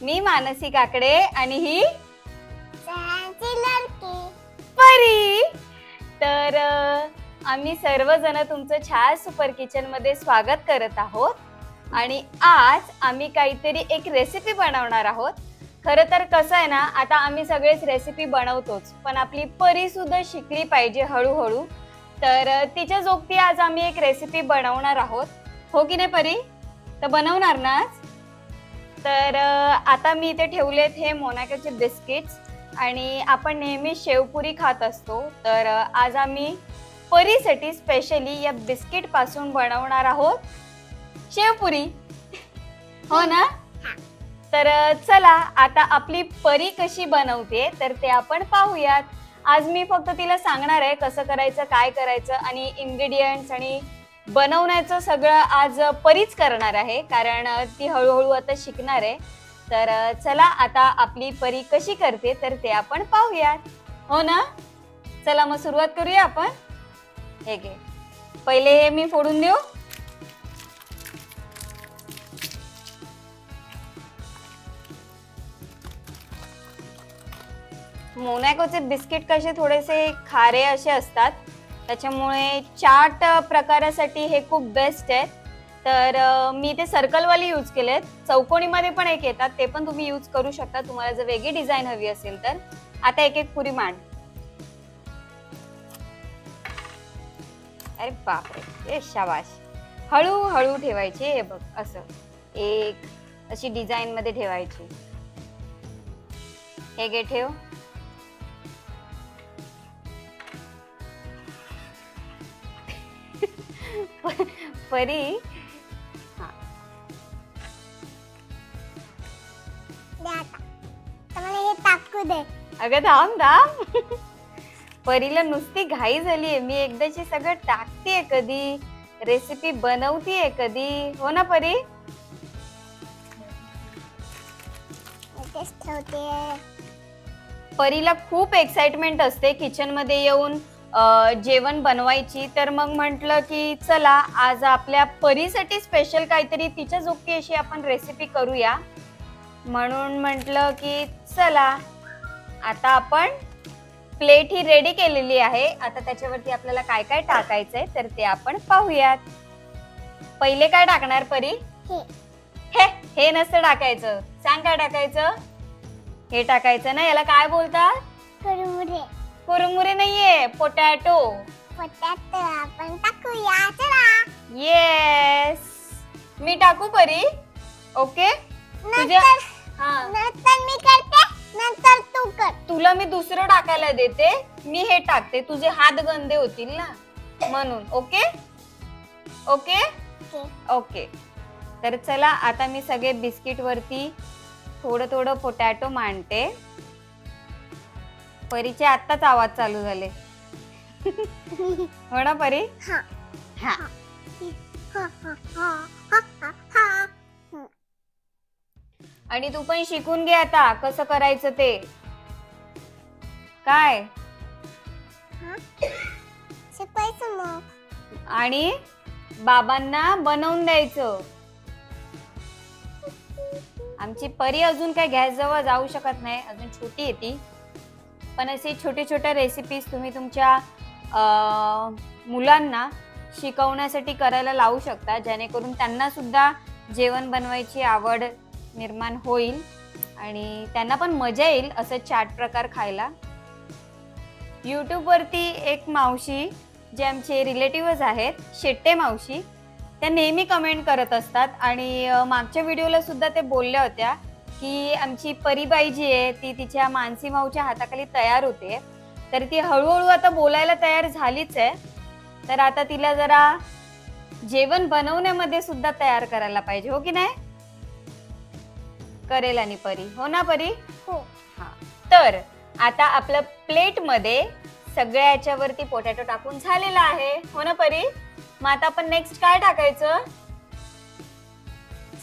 मी मानसी काकडे आणि ही लड़की परी. तर आम्ही सर्वजण तुमचं छान सुपर किचन मध्ये स्वागत करत आहोत. आणि आज आम्ही काहीतरी एक रेसिपी बनवणार आहोत. खरं तर कसं आहे ना, आता आम्ही सगळेच रेसिपी बनवतोच, पण आपली परी सुद्धा शिकली पाहिजे हळूहळू. तर तिच्या जोगती आज आम्ही एक रेसिपी बनवणार आहोत. हो की नाही परी? तर बनवणार ना आज? तर आता मी इथे ठेवलेत हे मोनाकोचे बिस्किट्स. आणि आपण नेहमी शेवपुरी खात असतो, तर आज आम्ही परीसाठी स्पेशली या बिस्किट पासून बनवणार आहोत शेवपुरी. हो ना? तर चला आता आपली परी कशी बनवते तर ते आपण पाहूयात. आज मी फक्त तिला सांगणार आहे कसं करायचं, काय करायचं, आणि इन्ग्रेडियंट्स आणि बनवण्याचं सगळं आज परीच करणार आहे, कारण ती हळूहळू आता शिकणार आहे. तर चला आता आपली परी कशी करते तर ते आपण पाहूयात. हो ना? चला मग सुरुवात करूया आपण. हे घे, पहिले हे मी फोडून देऊ. मोनाकोचे बिस्किट कसे थोडेसे खारे असे असतात, त्याच्यामुळे चाट प्रकारासाठी हे खूप बेस्ट आहेत. तर मी ते सर्कलवाले यूज केलेत. चौकोनीमध्ये पण एक येतात, ते पण तुम्ही यूज करू शकता तुम्हाला जर वेगळी डिझाईन हवी असेल तर. आता एक एक पुरी मांड. अरे बापरे, ए शाबाश. हळूहळू ठेवायची. हे बघ असं एक अशी डिझाईन मध्ये ठेवायची. हे घे ठेव. परी अगं थांब थांब. परीला नुसती घाई झालीये. मी एकदाची सगळं टाकतेय कधी, रेसिपी बनवतीये कधी. हो ना परी? परीला खूप एक्साइटमेंट असते किचन मध्ये येऊन जेवण बनवायची. तर मग म्हटलं की चला आज आपल्या परीसाठी स्पेशल काहीतरी तिच्या जोगती अशी आपण रेसिपी करूया. म्हणून म्हटलं की चला आता आपण प्लेट ही रेडी केलेली आहे. आता त्याच्यावरती आपल्याला काय काय टाकायचंय तर ते आपण पाहूयात. पहिले काय टाकणार परी? हे नसतं टाकायचं. सांग काय टाकायचं? हे टाकायचं ना. याला काय बोलतात? कुरमुरे. कुरमुरे नाहीये, पोटॅटो. पोटॅटो आपण टाकूया. चला. येस, मी टाकू परी? ओके. नंतर मी करते, नंतर तू कर. तुला मी दुसरं टाकायला देते, मी हे टाकते. तुझे हात गंदे होतील ना म्हणून. Okay okay okay. तर चला आता मी सगळे बिस्किट वरती थोडं थोडं पोटॅटो मांडते. परीचे आत्ताच आवाज चालू झाले. हो ना परी? हा. आणि तू पण शिकून घे आता कसं करायचं ते. काय शिकवायचं मग, आणि बाबांना बनवून द्यायचं. आमची परी अजून काय गॅस जवळ जाऊ शकत नाही, अजून छोटी आहे ती. पण अशी छोटे छोटे रेसिपीज तुम्ही तुमच्या मुलांना शिकवण्यासाठी करायला लावू शकता, जेणेकरून त्यांना सुद्धा जेवण बनवायची आवड निर्माण होईल आणि त्यांना पण मजा येईल असं चाट प्रकार खायला. यूट्यूब वरती एक मावशी जे आमचे रिलेटिव्हज आहेत, शेट्टे मावशी, त्या नेहमी कमेंट करत असतात. आणि मागच्या व्हिडिओला सुद्धा ते बोलल्या होत्या की आमची परीबाई जी आहे ती तिच्या मानसी माऊच्या हाताखाली तयार होते. तर ती हळूहळू आता बोलायला तयार झालीच आहे. तर आता तिला जरा जेवण बनवण्यामध्ये सुद्धा तयार करायला पाहिजे. हो की नाही? करेल आणि परी. हो ना परी? हो. हा. तर आता आपलं प्लेट मध्ये सगळ्या याच्यावरती पोटॅटो टाकून झालेला आहे. हो ना परी? मग आता आपण नेक्स्ट काय टाकायचं?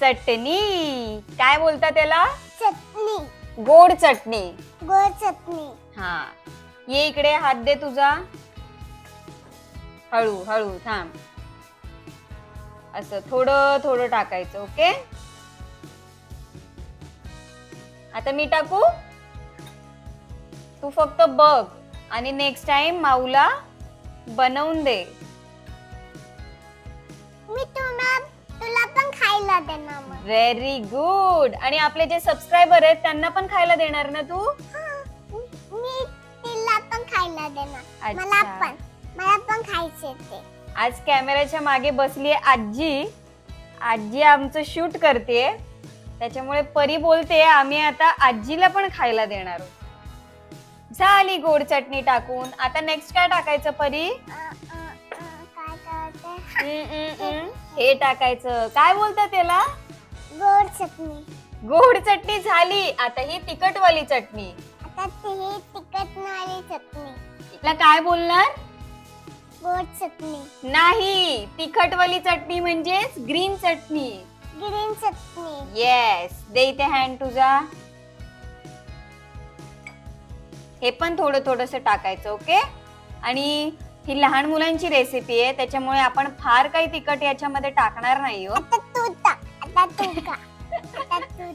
चटणी. काय बोलता त्याला? चटणी. गोड चटणी. गोड चटणी. हा. ये इकडे, हात दे तुझा. हळू हळू थांब. असं थोडं थोडं टाकायचं. ओके. आता मी टाकू? तू फक्त बघ आणि नेक्स्ट टाइम माऊला बनवून दे. मी तुला पण खायला देणार मग. Very good. आणि आपले जे सबस्क्रायबर आहेत त्यांना पण खायला देणार ना तू? मी तिला पण खायला देणार. अच्छा. मला पण खायचे ते. आज कॅमेऱ्याच्या मागे बसली आजी. आजी आमचं शूट करते, त्याच्यामुळे परी बोलते आम्ही आता आजीला पण खायला देणार आहोत. झाली गोड चटणी टाकून. आता नेक्स्ट काय टाकायचं परी? काय करायचं? हे टाकायचं. काय बोलतात त्याला? गोड चटणी. गोड चटणी झाली. आता ही तिखटवाली चटणी. आता ही तिखटवाली चटणी. तिला काय बोलणार? गोड चटणी नाही, तिखटवाली चटणी म्हणजेच ग्रीन चटणी. ग्रीन चटणी. येस. दे इथे हँड तुझा. हे पण थोडं थोडंसं टाकायचं. ओके. आणि ही लहान मुलांची रेसिपी आहे, त्याच्यामुळे आपण फार काही तिखट याच्यामध्ये टाकणार नाही. हो, आता तू टाक. आता तू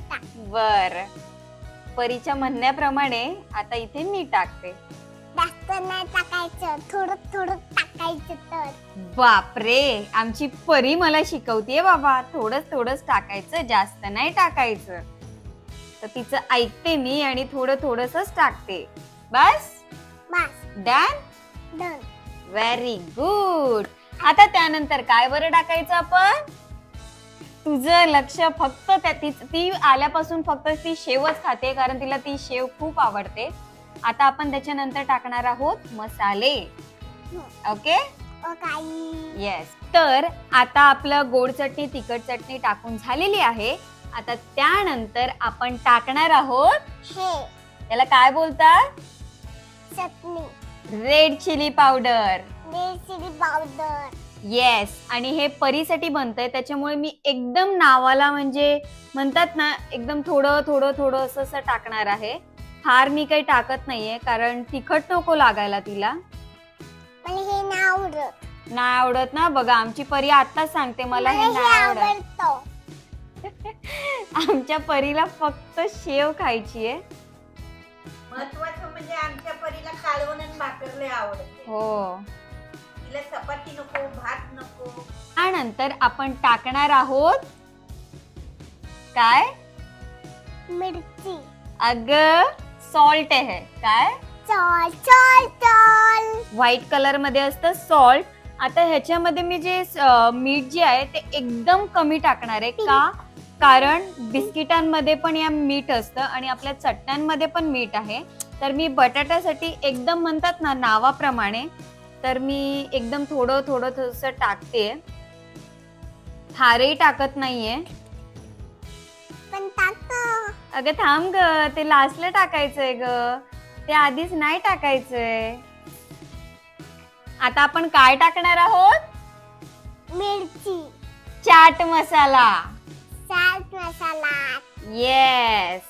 टाक. बर. परीच्या म्हणण्याप्रमाणे आता इथे मी टाकते. जास्त नाही टाकायचं, थोडं थोडं टाकायचं. तर बापरे, आमची परी मला शिकवतीये बाबा. थोडंच थोडंच टाकायचं, जास्त नाही टाकायचं. तर तिचं ऐकते मी आणि थोडं थोडंसच टाकते. बस. डन. Very good. आता त्यानंतर काय बरं टाकायचं आपण? तुझं लक्ष फक्त ती आल्यापासून फक्त ती शेवच खाते, कारण तिला ती शेव खूप आवडते. आता आपण त्याच्यानंतर टाकणार आहोत मसाले. ओके. येस. तर आता आपलं गोड चटणी तिखट चटणी टाकून झालेली आहे. आता त्यानंतर आपण टाकणार आहोत हे त्याला काय बोलतात? Chutney. Red chilli powder. Red chilli powder. Yes. आणि हे परीसाठी बनतंय, त्याच्यामुळे मी एकदम नावाला म्हणजे म्हणतात ना एकदम थोडं थोडं थोडं असं टाकणार आहे. फार मी काही टाकत नाहीये, कारण तिखट नको लागायला तिला. मला हे नाही आवडत. नाही आवडत ना? बघा आमची परी आताच सांगते मला हे नाही आवडत. आमच्या परीला फक्त शेव खायची आहे. महत्वाचं म्हणजे आमच्या परीला कालवण आणि भाकर लय आवडते. हो. तिला चपाती नको, भात नको. त्यानंतर आपण टाकणार आहोत काय? मिरची. अगं सॉल्ट आहे. काय? सॉल्ट. व्हाईट कलर मध्ये असतं सॉल्ट. आता ह्याच्यामध्ये मी जे मीठ जे आहे ते एकदम कमी टाकणार आहे. का? कारण बिस्किटांमध्ये पण या मीठ असतं आणि आपल्या चटण्यांमध्ये पण मीठ आहे. तर मी बटाट्यासाठी एकदम म्हणतात ना नावाप्रमाणे, तर मी एकदम थोडं थोडं थोडंसं टाकते. फारही टाकत नाहीये. पण टाकतो. अगं थांब ग, ते लास्टला टाकायचंय ग, ते आधीच नाही टाकायचंय. आता आपण काय टाकणार आहोत? मिरची. चाट मसाला. चाट मसाला. येस.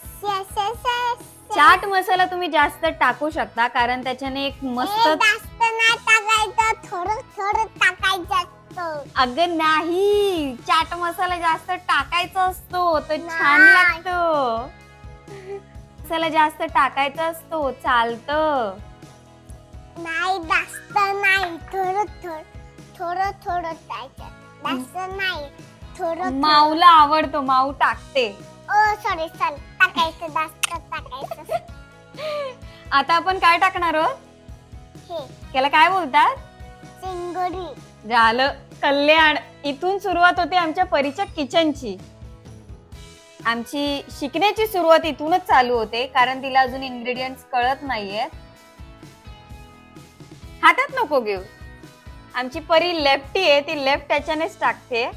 चाट मसाला तुम्ही जास्त टाकू शकता, कारण त्याच्याने एक मस्त. जास्त नाही टाकायचं, थोडं थोडं टाकायचं असतं. अगं नाही, चाट मसाला जास्त टाकायचा असतो तर छान नाही. लागतो. मसाला जास्त टाकायचा असतो, चालतं. नाही जास्त नाही, थोडं थोडं थोडं थोडं टाकायचं. जास्त नाही, थोडं. माऊला आवडतो, माऊ टाकते. सॉरी टाकायचं, जास्त टाकायचं. आता आपण काय टाकणार आहोत? हे त्याला काय बोलतात? चिंगोरी. झालं कल्याण. इथून सुरुवात होते आमच्या परीच्या किचनची. आमची शिकण्याची सुरुवात इथूनच चालू होते, कारण तिला अजून इन्ग्रेडियंट्स कळत नाहीयेत. हातात नको घेऊ. आमची परी लेफ्टी आहे, ती लेफ्ट त्याच्यानेच टाकते.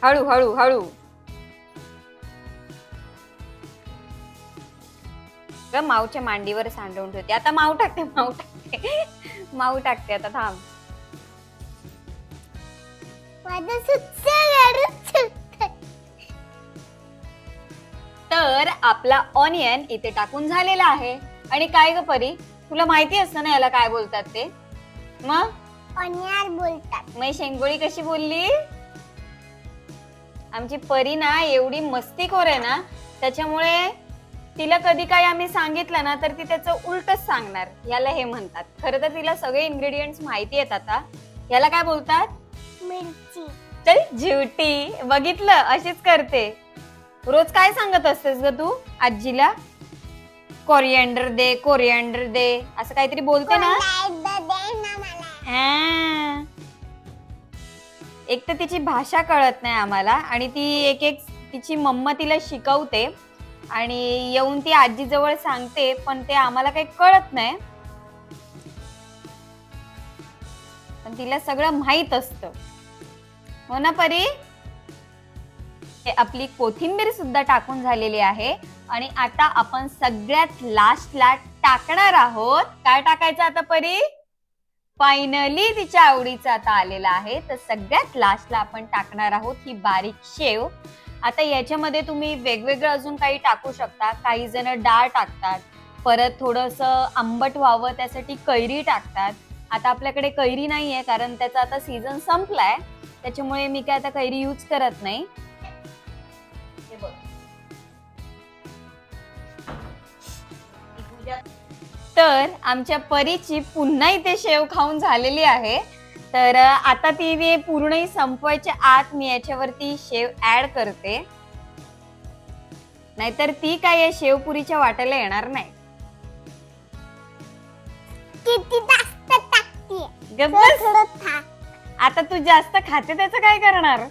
हळू हळू हळू. माऊच्या मांडीवर सांडवून ठेवते. आता माऊ टाकते, माऊ टाकते, माऊ टाकते. आता थांब. तर आपला ऑनियन इथे टाकून झालेला आहे. आणि काय ग परी, तुला माहिती असतं ना याला काय बोलतात ते? मग ऑनियन बोलतात. मग शेंगोळी कशी बोलली? आमची परी ना एवढी मस्तीखोर आहे ना, त्याच्यामुळे तिला कधी काही आम्ही सांगितलं ना तर ती त्याचं उलटच सांगणार. याला हे म्हणतात. खरं तर तिला सगळे इन्ग्रेडियंट्स माहिती आहेत. आता याला काय बोलतात? मिरची. चल झुटी. बघितलं, अशीच करते. रोज काय सांगत असतेस ग तू आजीला? कोरिअँडर दे, कोरिअँडर दे, असं काहीतरी बोलते ना. हा. एक तर तिची भाषा कळत नाही आम्हाला आणि ती एक एक तिची मम्मा तिला शिकवते आणि येऊन ती आजी जवळ सांगते, पण ते आम्हाला काही कळत नाही. पण तिला सगळं माहित असतं. हो ना परी? आपली कोथिंबीर सुद्धा टाकून झालेली आहे आणि आता आपण सगळ्यात लास्टला टाकणार आहोत. काय टाकायचं आता परी? फायनली तिच्या आवडीचा आता आलेला आहे. तर सगळ्यात लास्टला आपण टाकणार आहोत ही बारीक शेव. आता याच्यामध्ये तुम्ही वेगवेगळं अजून काही टाकू शकता. काही जण डाळ टाकतात, परत थोडंसं आंबट व्हावं त्यासाठी कैरी टाकतात. आता आपल्याकडे कैरी नाहीये कारण त्याचा आता सीझन संपलाय, त्याच्यामुळे मी काय आता कैरी यूज करत नाही. तर आमच्या परीची पुन्हा इथे शेव खाऊन झालेली आहे. तर आता ती पूर्ण संपवायच्या आत मी याच्यावरती शेव ऍड करते, नाहीतर ती काय या शेवपुरीच्या वाट्याला येणार नाही. किती जास्त टाकते. गप्पस. थोडं खा. आता तू जास्त खाते त्याचं काय करणार?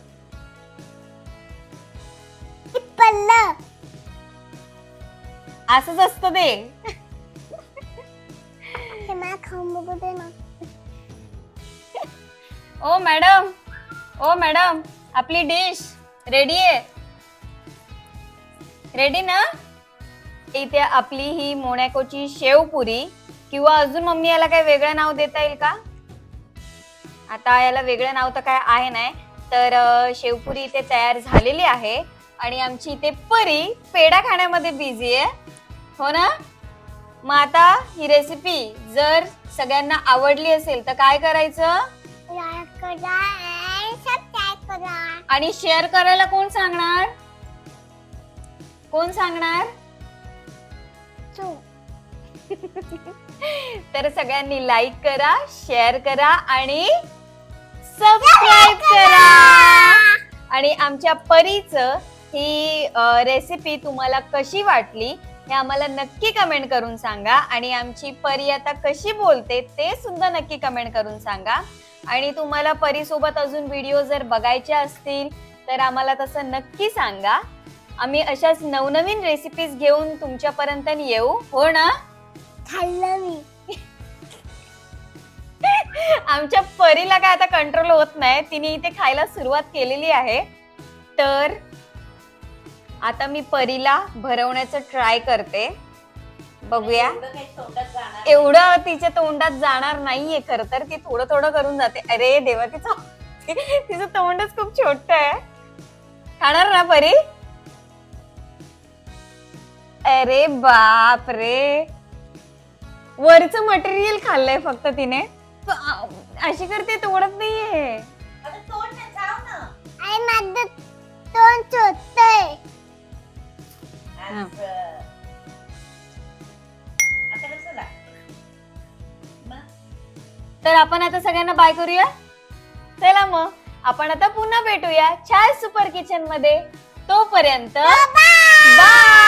पल्लं. असंच असतं ते. हे मला खाऊन बघू दे ना. ओ मॅडम, ओ मॅडम, आपली डिश रेडी आहे. रेडी ना? इथे आपली ही मोनॅकोची शेवपुरी, किंवा अजून मम्मी याला काय वेगळं नाव देता येईल का? आता याला वेगळं नाव तर काय आहे नाही. तर शेवपुरी इथे तयार झालेली आहे आणि आमची इथे परी पेढा खाण्यामध्ये बिझी आहे. हो ना? मग आता ही रेसिपी जर सगळ्यांना आवडली असेल तर काय करायचं? लाईक करा आणि सबस्क्राइब करा. आणि शेअर करायला कोण सांगणार? कोण सांगणार? तू. तर सगळ्यांनी लाईक करा, शेअर करा आणि सबस्क्राइब करा. आणि आमच्या परीचं ही रेसिपी तुम्हाला कशी वाटली हे आम्हाला नक्की कमेंट करून सांगा. आणि आमची परी आता कशी बोलते ते सुद्धा नक्की कमेंट करून सांगा. आणि तुम्हाला परी सोबत अजून व्हिडिओ जर बघायचे असतील तर आम्हाला तसं नक्की सांगा. आम्ही अशाच नवनवीन रेसिपीज घेऊन तुमच्यापर्यंत येऊ. हो ना? खाल्लं मी. आमच्या परीला काय आता कंट्रोल होत नाही, तिने इथे खायला सुरुवात केलेली आहे. तर आता मी परीला भरवण्याचं ट्राय करते. बघूया. एवढं तिच्या तोंडात जाणार नाहीये. खर तर ती थोडं थोडं करून जाते. अरे देवा, तिचं तोंडच खूप छोट आहे. खाणार ना परी? अरे बाप रे, वरचं मटेरियल खाल्लंय फक्त तिने. अशी करते, तोडत नाहीये. आई माझं तोंड छोटंय. तर आपण आता सगळ्यांना बाय करूया. चला मग आपण आता पुन्हा भेटूया छान सुपर किचन मध्ये. तोपर्यंत बाय.